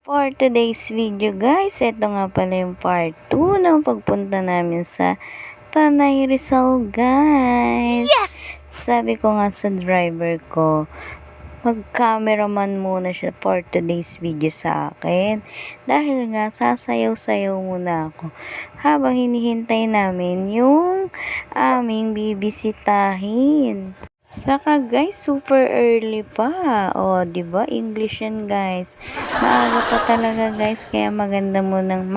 For today's video guys, ito nga pala yung part 2 ng pagpunta namin sa Tanay Rizal guys. Yes! Sabi ko nga sa driver ko, mag-cameraman muna siya for today's video sa akin. Dahil nga sasayaw-sayaw muna ako habang hinihintay namin yung aming bibisitahin. Saka guys, super early pa. O, diba? English yan guys. Maaga pa talaga guys, kaya maganda mo nang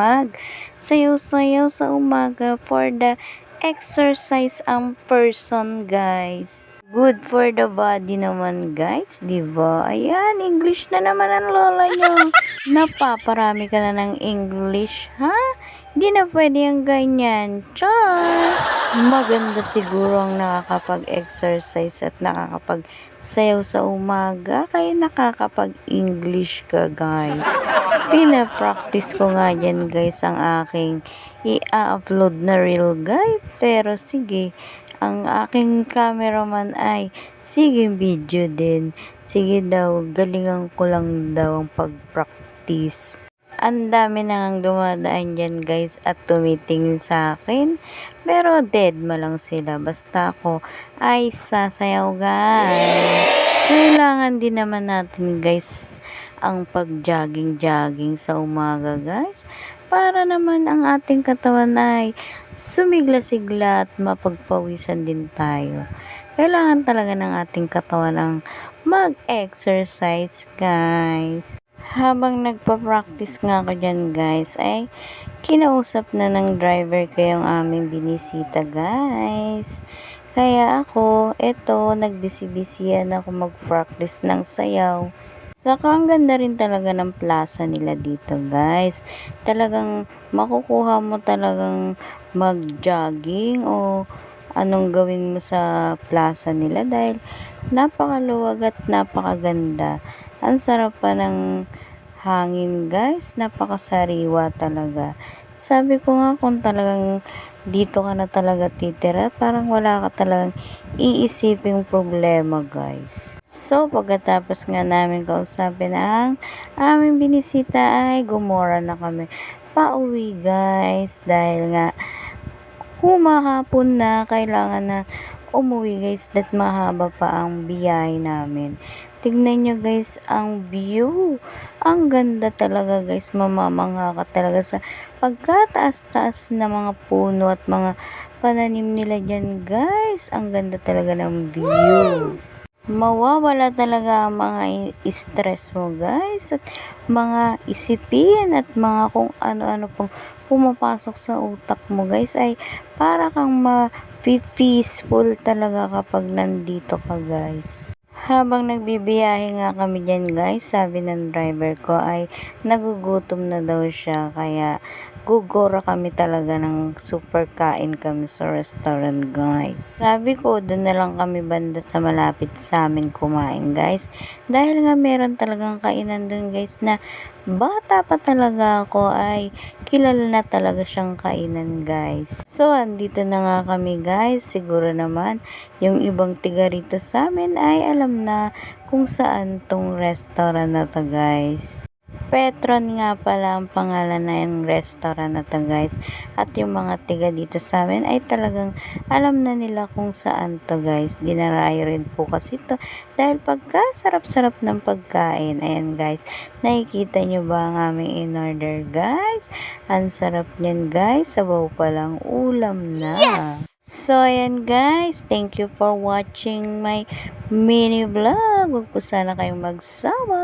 sayaw-sayaw sa umaga for the exercise ang person guys. Good for the body naman guys, diba? Ayan, English na naman ang lola nyo. Napaparami ka na ng English, ha? Hindi na pwede yung ganyan. Char! Maganda siguro ang nakakapag-exercise at nakakapag-sayaw sa umaga, kaya nakakapag-English ka guys. Pina-practice ko nga dyan guys ang aking i-upload na reel guys. Pero sige, ang aking cameraman ay sige video din. Sige daw, galingan ko lang daw ang pag-practice. Ang dami nang dumadaan dyan guys at tumitingin sa akin. Pero dead ma lang sila. Basta ako ay sasayaw guys. Kailangan din naman natin guys ang pag-jogging sa umaga guys. Para naman ang ating katawan ay sumigla-sigla at mapagpawisan din tayo. Kailangan talaga ng ating katawan ang mag-exercise guys. Habang nagpa-practice nga ako dyan guys, ay kinausap na ng driver ko yung aming binisita guys. Kaya ako, nagbisi-bisiyan ako mag-practice ng sayaw. Saka ang ganda rin talaga ng plaza nila dito guys. Talagang makukuha mo talagang mag-jogging o anong gawin mo sa plaza nila dahil napakaluwag at napakaganda. Ang sarap pa ng hangin guys, napakasariwa talaga. Sabi ko nga kung talagang dito ka na talaga titira, parang wala ka talagang iisiping problema guys. So pagkatapos nga namin kausapin ang aming binisita ay gumora na kami pauwi guys dahil nga humahapon na, kailangan na umuwi guys at mahaba pa ang biyahe namin. Tignan nyo guys ang view. Ang ganda talaga guys. Mamamangha ka talaga sa pagkataas-taas na mga puno at mga pananim nila dyan guys. Ang ganda talaga ng view. Mawawala talaga ang mga stress mo guys at mga isipin at mga kung ano-ano pong pumapasok sa utak mo guys ay para kang ma-peaceful talaga kapag nandito ka guys. Habang nagbibiyahe nga kami dyan guys, sabi ng driver ko ay nagugutom na daw siya kaya gugora kami talaga ng super kain kami sa restaurant guys. Sabi ko doon na lang kami banda sa malapit sa amin kumain guys. Dahil nga meron talagang kainan doon guys na bata pa talaga ako ay kilala na talaga siyang kainan guys. So andito na nga kami guys. Siguro naman yung ibang tiga rito sa amin ay alam na kung saan tong restaurant na to guys. Petron nga pala ang pangalan na yung restaurant na to guys. At yung mga tiga dito sa amin ay talagang alam na nila kung saan to guys. Dinarayo rin po kasi to dahil pagkasarap-sarap ng pagkain. Ayan guys, nakikita nyo ba ang aming in-order guys? Ang sarap niyan guys, sabaw pa lang ulam na. Yes! So, ayan guys, thank you for watching my mini vlog. Huwag po sana kayong magsawa.